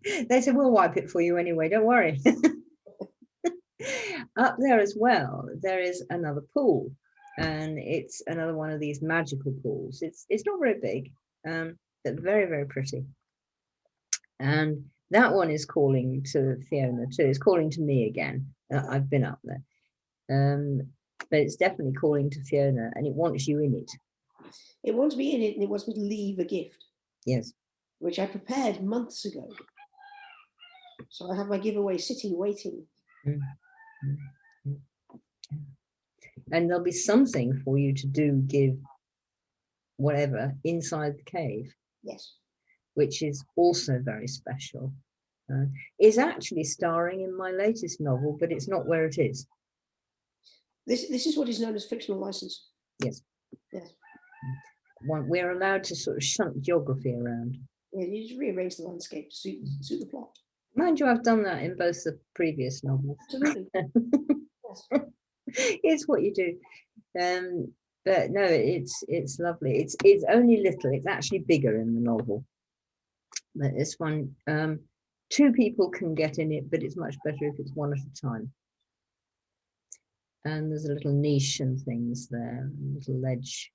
They said, we'll wipe it for you anyway, don't worry. Up there as well, there is another pool, and it's another one of these magical pools. It's not very big, but very, very pretty. And that one is calling to Fiona too. It's calling to me again. I've been up there. But it's definitely calling to Fiona, and it wants you in it. It wants me in it, and it wants me to leave a gift. Yes. Which I prepared months ago. So I have my giveaway sitting, waiting. And there'll be something for you to give whatever inside the cave. Yes. Which is also very special. Is actually starring in my latest novel, but it's not where it is. This is what is known as fictional license. Yes. Yes. We're allowed to sort of shunt geography around. Yeah, you just rearrange the landscape to suit the plot. Mind you, I've done that in both the previous novels. Absolutely. Yes. It's what you do. But no, it's lovely. It's only little. It's actually bigger in the novel. But this one, 2 people can get in it, but it's much better if it's one at a time. And there's a little niche and things there, a little ledge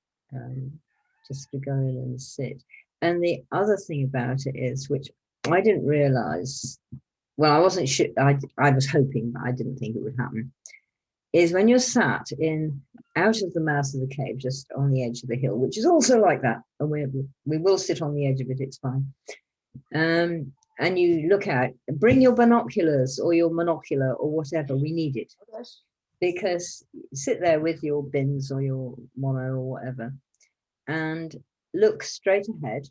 just to go in and sit. And the other thing about it is, which I didn't realize, well, I wasn't sure, I was hoping, but I didn't think it would happen, is when you're sat in out of the mouth of the cave, just on the edge of the hill, which is also like that, and we will sit on the edge of it, it's fine. And you look out, bring your binoculars or your monocular or whatever, we need it. Yes. Because sit there with your bins or your mono or whatever, and look straight ahead,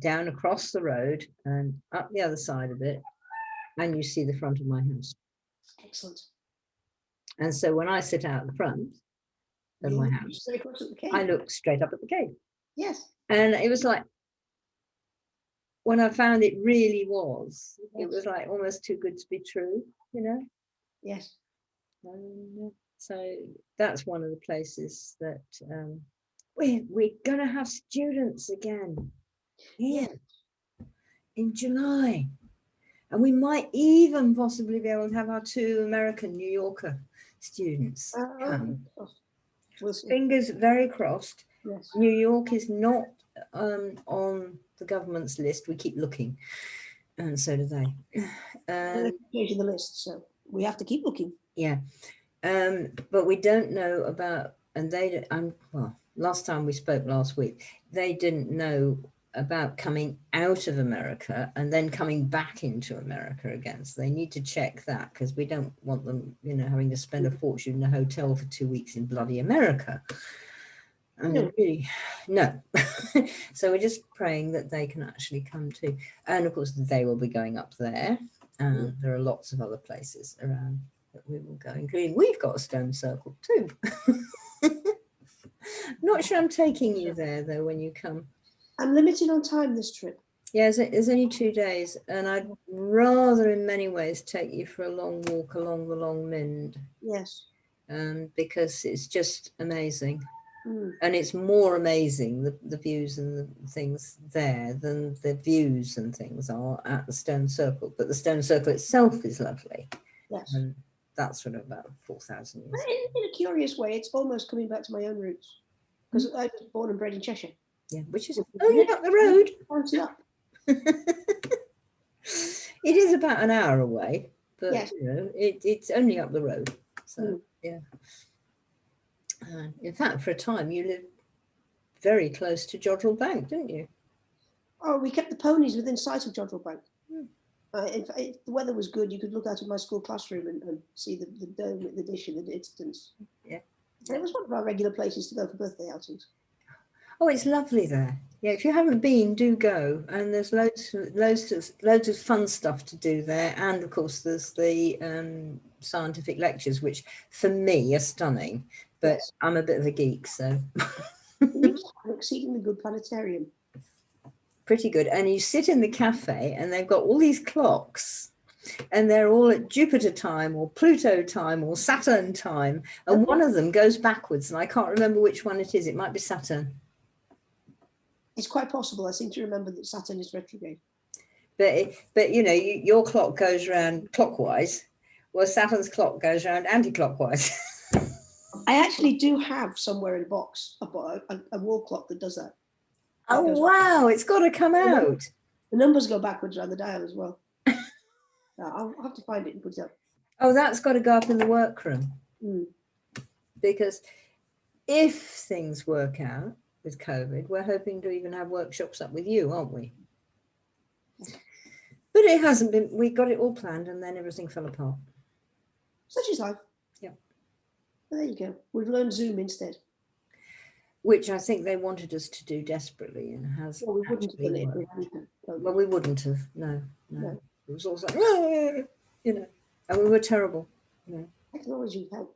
down across the road and up the other side of it, and you see the front of my house. Excellent. And so when I sit out the front of my house, I look straight up at the cave. Yes. And it was like, when I found it really was, it was like almost too good to be true, you know? Yes. So that's one of the places that we're going to have students again. Yeah. In July. And we might even possibly be able to have our 2 American New Yorker students come. We'll see. Fingers very crossed. Yes. New York is not on the government's list. We keep looking, and so do they. Changing the list, so we have to keep looking. Yeah, but we don't know about, and they. Well, last time we spoke last week, they didn't know about coming out of America and then coming back into America again. So they need to check that, because we don't want them, you know, having to spend a fortune in a hotel for 2 weeks in bloody America. I mean, really, no. So we're just praying that they can actually come too. And of course, they will be going up there. And there are lots of other places around that we will go, including we've got a stone circle too. Not sure I'm taking you there, though, when you come. I'm limited on time this trip. Yeah, it's only 2 days. And I'd rather, in many ways, take you for a long walk along the Long Mynd. Yes. Because it's just amazing. And it's more amazing, the views and the things there, than the views and things are at the Stone Circle. But the Stone Circle itself is lovely. Yes. And that's sort of about 4,000 years. In a curious way, it's almost coming back to my own roots, because I was born and bred in Cheshire. Yeah, which is only up the road. It is about an hour away, but yes, you know, it's only up the road. So yeah. In fact, for a time, you lived very close to Jodrell Bank, didn't you? Oh, we kept the ponies within sight of Jodrell Bank. If the weather was good, you could look out of my school classroom and see the dome with the dish in the distance. Yeah. And it was one of our regular places to go for birthday outings. Oh, it's lovely there. Yeah, if you haven't been, do go. And there's loads of fun stuff to do there. And of course, there's the scientific lectures, which for me are stunning. But yes, I'm a bit of a geek, so. You have an exceedingly good planetarium. Pretty good. And you sit in the cafe and they've got all these clocks and they're all at Jupiter time or Pluto time or Saturn time. And one of them goes backwards and I can't remember which one it is. It might be Saturn. It's quite possible. I seem to remember that Saturn is retrograde. But you know, your clock goes around clockwise, well, Saturn's clock goes around anti-clockwise. I actually do have somewhere in a box a wall clock that does that. Oh, wow. It's got to come out. The numbers go backwards around the dial as well. I'll have to find it and put it up. Oh, that's got to go up in the workroom. Because if things work out with COVID, we're hoping to even have workshops up with you, aren't we? But it hasn't been. We got it all planned and then everything fell apart. Such is life. Yeah. Well, there you go. We've learned Zoom instead. Which I think they wanted us to do desperately and has. Well, we wouldn't have done it. Well, we wouldn't have. No. It was all like, you know, and we were terrible. You know. Technology help.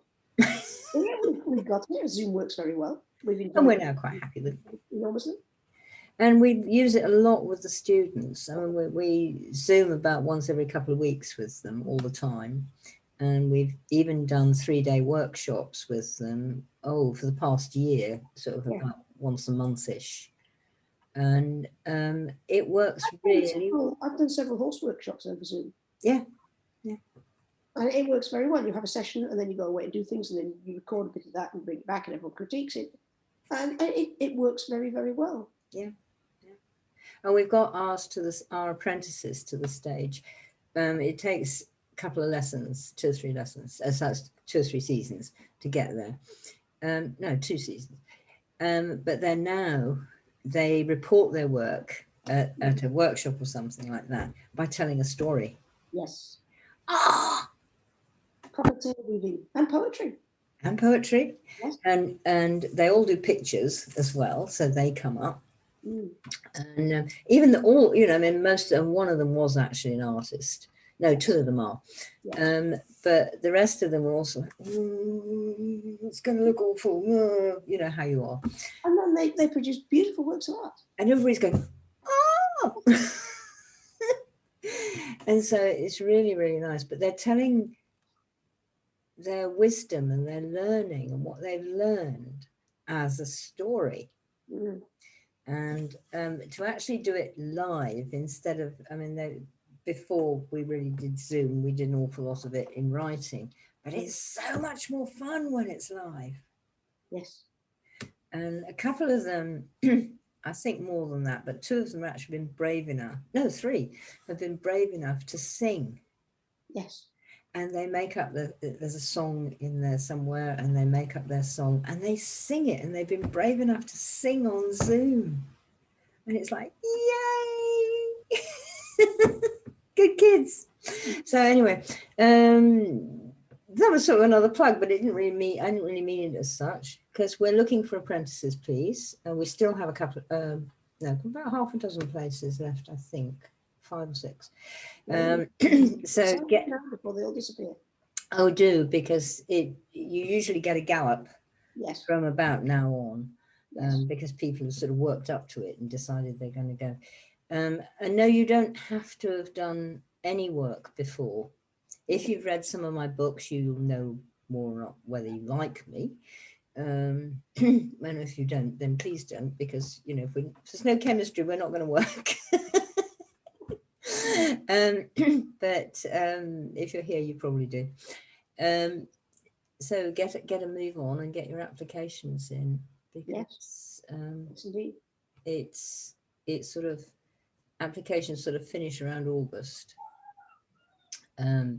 We've got it. Zoom works very well. And we're now quite happy with it. Enormously. And we use it a lot with the students. I mean, we Zoom about once every couple of weeks with them all the time. And we've even done 3-day workshops with them, for the past year, sort of about once a month-ish. And it works really. I've done several horse workshops over Zoom. Yeah. And it works very well. You have a session and then you go away and do things and then you record a bit of that and bring it back and everyone critiques it. And it works very, very well. Yeah. And we've got our apprentices to the stage. It takes a couple of lessons, 2 or 3 lessons, so that's 2 or 3 seasons to get there. No, 2 seasons. But then now they report their work at a workshop or something like that by telling a story. Yes. Ah! Proper tale weaving and poetry. And poetry. Yes. And they all do pictures as well, so they come up. Mm. And even all, you know, I mean, one of them was actually an artist. No, 2 of them are. Yeah. But the rest of them were also like, it's going to look awful. You know how you are. And then they produce beautiful works of art. And everybody's going, oh! And so it's really, really nice. But they're telling their wisdom and their learning and what they've learned as a story. Mm. And to actually do it live instead of, I mean, before we really did Zoom, we did an awful lot of it in writing, but it's so much more fun when it's live. Yes. And a couple of them, I think more than that, but 2 of them have actually been brave enough, no, 3 have been brave enough to sing. Yes. And they make up, there's a song in there somewhere, and they make up their song and they sing it, and they've been brave enough to sing on Zoom. And it's like, yay! Good kids. So anyway, that was sort of another plug, but I didn't really mean it as such, because we're looking for apprentices, please. And we still have a couple, about half a dozen places left, I think, 5 or 6. So get now before they all disappear. Oh, do, because you usually get a gallop. Yes. From about now on. Yes. Because people have sort of worked up to it and decided they're going to go. And no, you don't have to have done any work before. If you've read some of my books, you'll know more or not whether you like me. And if you don't, then please don't, because, you know, if there's no chemistry, we're not going to work. But if you're here, you probably do. So get a move on and get your applications in, because yes, indeed. It's sort of, applications sort of finish around August,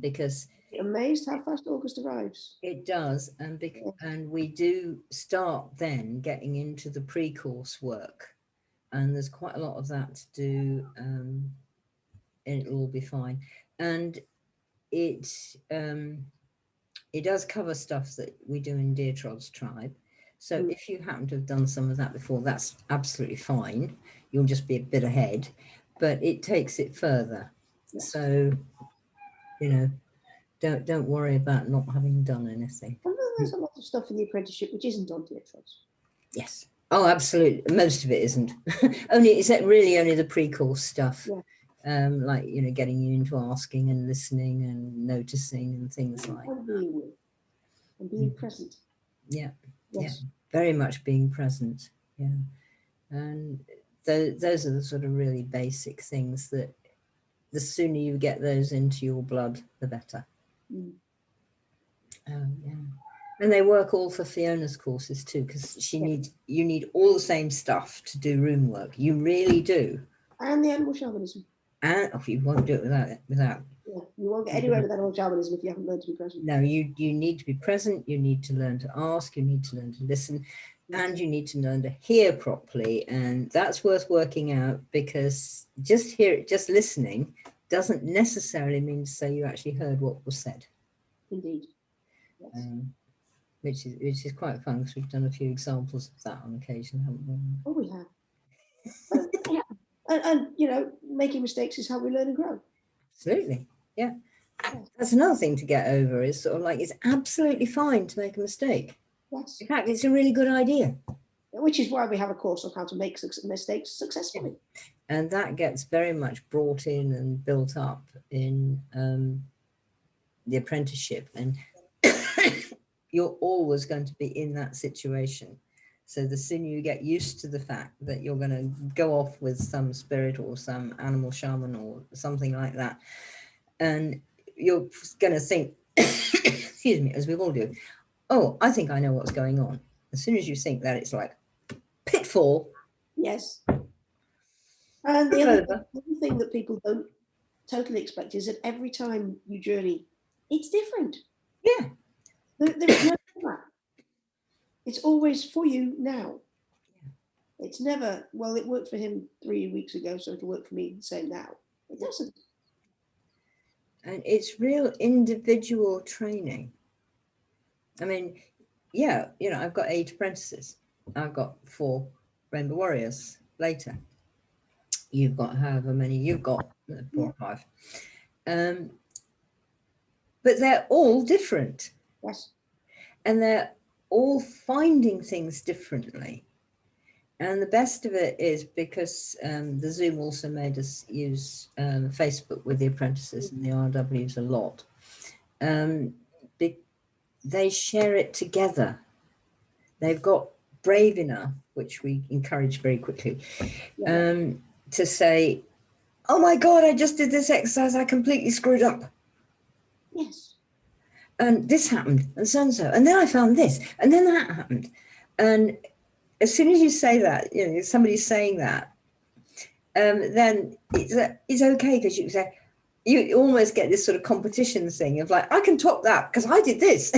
because you're amazed how fast August arrives. It does, and we do start then getting into the pre-course work, and there's quite a lot of that to do, and it'll all be fine. And it does cover stuff that we do in Dear Trod's tribe. So if you happen to have done some of that before, that's absolutely fine. You'll just be a bit ahead, but it takes it further. Yes. So, you know, don't worry about not having done anything. Well, there's a lot of stuff in the apprenticeship which isn't on Dear Trod's. Yes. Oh, absolutely. Most of it isn't. It's really only the pre-course stuff. Yeah. Like, you know, getting you into asking and listening and noticing and things like that. Being with and being present. Yeah. Yes. Yeah. Very much being present. Yeah. And those are the sort of really basic things that the sooner you get those into your blood, the better. Mm. Yeah. And they work all for Fiona's courses too, because you need all the same stuff to do room work. You really do. And the animal shamanism. And you won't do it without. Yeah, you won't get anywhere with animal shamanism if you haven't learned to be present. No, you need to be present. You need to learn to ask. You need to learn to listen, and you need to learn to hear properly. And that's worth working out, because just listening doesn't necessarily mean to say you actually heard what was said. Indeed. Yes. Which is quite fun, because we've done a few examples of that on occasion, haven't we? Oh, we have. Yeah. And you know, making mistakes is how we learn and grow. Absolutely. Yeah. That's another thing to get over, is sort of like, it's absolutely fine to make a mistake. Yes. In fact, it's a really good idea. Which is why we have a course on how to make mistakes successfully. And that gets very much brought in and built up in the apprenticeship. And you're always going to be in that situation. So the sooner you get used to the fact that you're going to go off with some spirit or some animal shaman or something like that, and you're going to think, excuse me, as we all do, oh, I think I know what's going on. As soon as you think that, it's like, 4. Yes. And the other thing that people don't totally expect is that every time you journey, it's different. Yeah. There is no that. It's always for you now. Yeah. It's never, well, it worked for him 3 weeks ago, so it'll work for me the same now. It doesn't. And it's real individual training. I mean, yeah, you know, I've got 8 apprentices. I've got 4 Rainbow Warriors later. You've got however many you've got, 4 or 5. But they're all different. Yes. And they're all finding things differently. And the best of it is because the Zoom also made us use Facebook with the apprentices and the RWs a lot. They share it together. They've got brave enough, which we encourage very quickly, to say, oh my God, I just did this exercise. I completely screwed up. Yes. And this happened, and so and so. And then I found this, and then that happened. And as soon as you say that, you know, somebody's saying that, then it's okay, because you can say, you almost get this sort of competition thing of like, I can top that because I did this.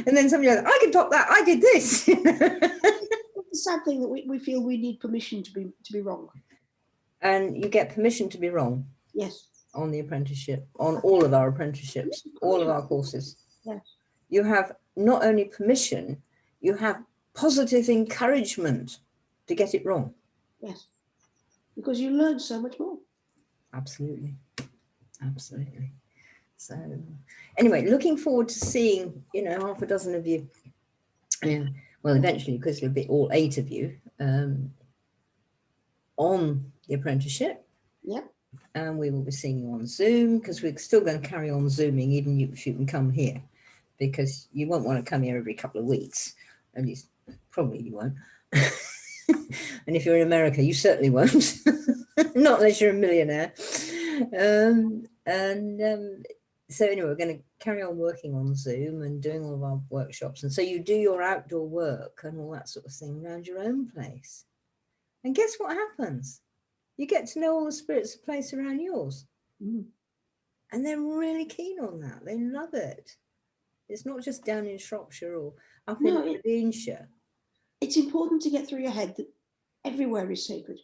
And then somebody goes, I can top that, I did this. It's the sad thing that we feel we need permission to be wrong. And you get permission to be wrong. Yes. On the apprenticeship, on all of our apprenticeships, all of our courses. Yes. You have not only permission, you have positive encouragement to get it wrong. Yes. Because you learn so much more. Absolutely. Absolutely. So anyway, looking forward to seeing, you know, half a dozen of you. Well, eventually, because it'll be all 8 of you on the apprenticeship. Yeah. And we will be seeing you on Zoom, because we're still going to carry on Zooming, even if you can come here, because you won't want to come here every couple of weeks. At least, probably you won't. And if you're in America, you certainly won't. Not unless you're a millionaire. So anyway, we're going to carry on working on Zoom and doing all of our workshops. And so you do your outdoor work and all that sort of thing around your own place. And guess what happens? You get to know all the spirits of place around yours. Mm. And they're really keen on that. They love it. It's not just down in Shropshire or up in Aberdeenshire. It's important to get through your head that everywhere is sacred.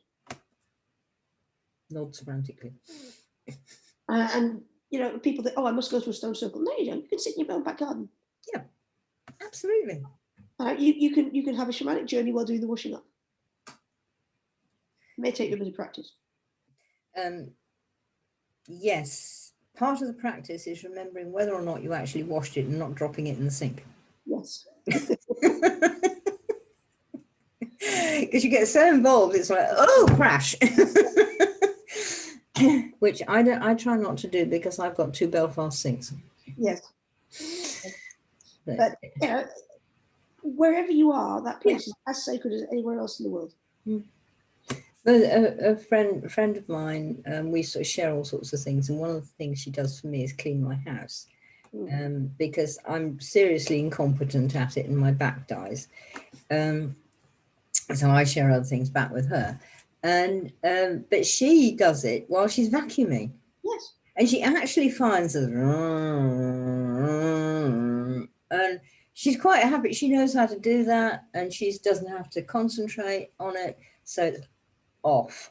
Nods frantically. And, you know, people think, oh, I must go to a stone circle. No, you don't. You can sit in your own back garden. Yeah, absolutely. You can have a shamanic journey while doing the washing up. It may take you a bit of practice. Yes. Part of the practice is remembering whether or not you actually washed it and not dropping it in the sink. Yes. Because you get so involved, it's like, oh, crash. Which I try not to do, because I've got 2 Belfast sinks. Yes. But you know, wherever you are, that place is as sacred as anywhere else in the world. Mm. A friend of mine, we sort of share all sorts of things, and one of the things she does for me is clean my house, because I'm seriously incompetent at it and my back dies. So I share other things back with her, and but she does it while she's vacuuming. Yes. And she actually finds it, and she's quite happy. She knows how to do that, and she doesn't have to concentrate on it, so it's off.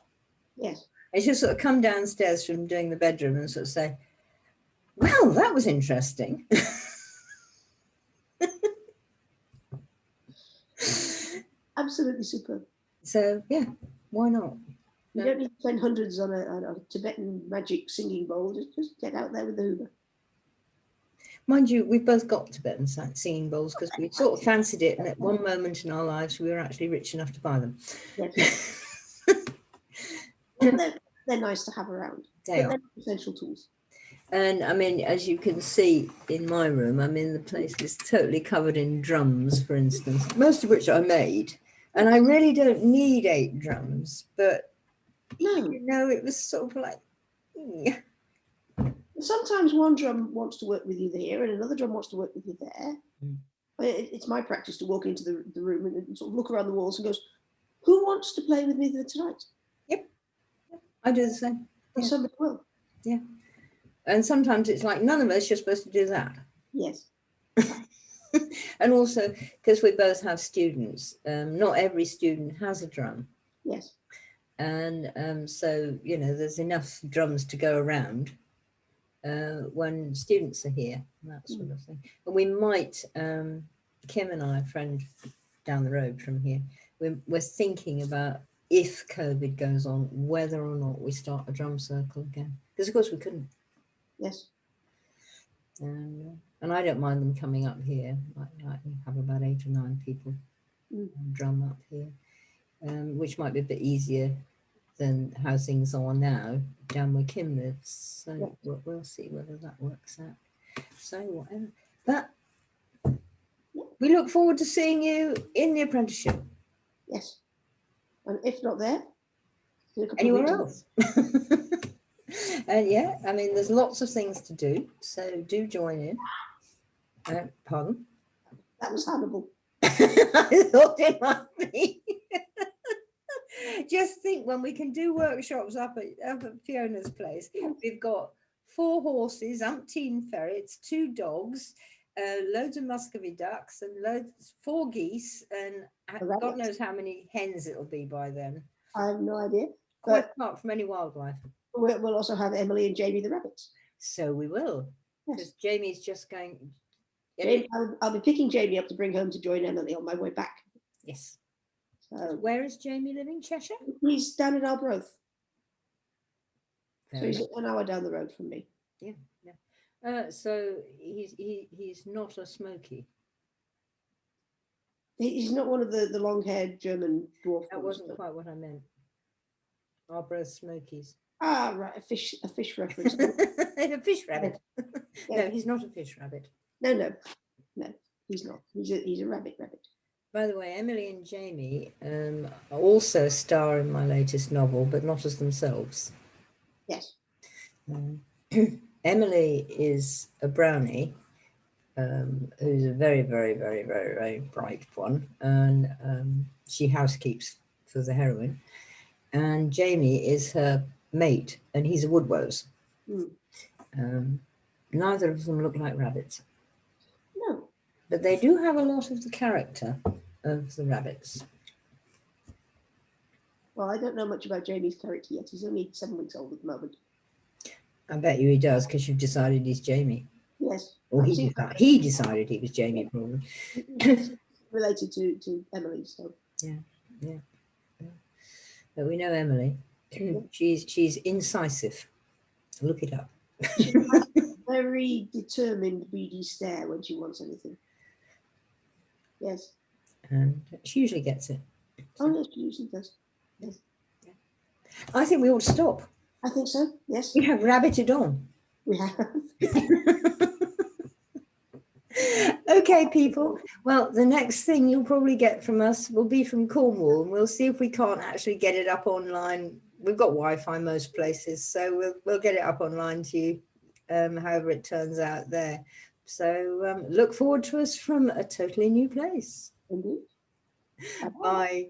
Yes. And she'll sort of come downstairs from doing the bedroom and sort of say, well, that was interesting. Absolutely superb. So yeah, why not? You don't need to spend hundreds on a Tibetan magic singing bowl. Just get out there with the Hoover. Mind you, we've both got Tibetan singing bowls because we sort of fancied it, and at one moment in our lives we were actually rich enough to buy them. Yes. They're nice to have around. They're essential tools. And I mean, as you can see in my room, I mean, the place is totally covered in drums, for instance, most of which I made. And I really don't need 8 drums, but you know, it was sort of like, Sometimes one drum wants to work with you there and another drum wants to work with you there. It's my practice to walk into the room and sort of look around the walls and goes, Who wants to play with me tonight? Yep, I do the same. Yeah. Somebody will. Yeah. And sometimes it's like, none of us are supposed to do that. Yes. And also, because we both have students, not every student has a drum. Yes. And so, you know, there's enough drums to go around when students are here, that sort of thing. And we might, Kim and I, a friend down the road from here, we're thinking about, if COVID goes on, whether or not we start a drum circle again. Because of course we couldn't. Yes. And I don't mind them coming up here. I have about 8 or 9 people drum up here, which might be a bit easier than how things are now down where Kim lives. So we'll see whether that works out. So whatever. But we look forward to seeing you in the apprenticeship. Yes. And if not there, anywhere else. And yeah, I mean, there's lots of things to do, so do join in. Pardon? That was Hannibal. I thought it might be. Just think, when we can do workshops up at Fiona's place, we've got 4 horses, umpteen ferrets, 2 dogs, loads of Muscovy ducks, and 4 geese, and God knows how many hens it'll be by then. I have no idea. Quite apart from any wildlife. We'll also have Emily and Jamie the rabbits. So we will, because Jamie's just going. Jamie, I'll be picking Jamie up to bring home to join Emily on my way back. Yes. So where is Jamie living? Cheshire? He's down in Arbroath. Fair so he's an hour down the road from me. Yeah, yeah. So he's not a smoky. He's not one of the long-haired German dwarf. That wasn't quite what I meant. Arbroath Smokies. Ah, right, a fish reference. A fish rabbit. No, he's not a fish rabbit. No, he's not. He's a rabbit. By the way, Emily and Jamie also star in my latest novel, but not as themselves. Yes. Emily is a brownie, who's a very, very, very, very, very bright one, and she housekeeps for the heroine. And Jamie is her mate, and he's a woodwose. Neither of them look like rabbits. No. But they do have a lot of the character of the rabbits. Well, I don't know much about Jamie's character yet. He's only 7 weeks old at the moment. I bet you he does, because you've decided he's Jamie. Yes. Or he decided he was Jamie, probably. Related to Emily, so. Yeah. But we know Emily. She's incisive. Look it up. She has a very determined, beady stare when she wants anything. Yes. And she usually gets it. So. Oh, yes, she usually does. Yes. Yeah. I think we ought to stop. I think so, yes. We have rabbited on. We have. Okay, people. Well, the next thing you'll probably get from us will be from Cornwall, and we'll see if we can't actually get it up online. We've got Wi-Fi most places, so we'll get it up online to you, however it turns out there. So look forward to us from a totally new place. Indeed. Bye.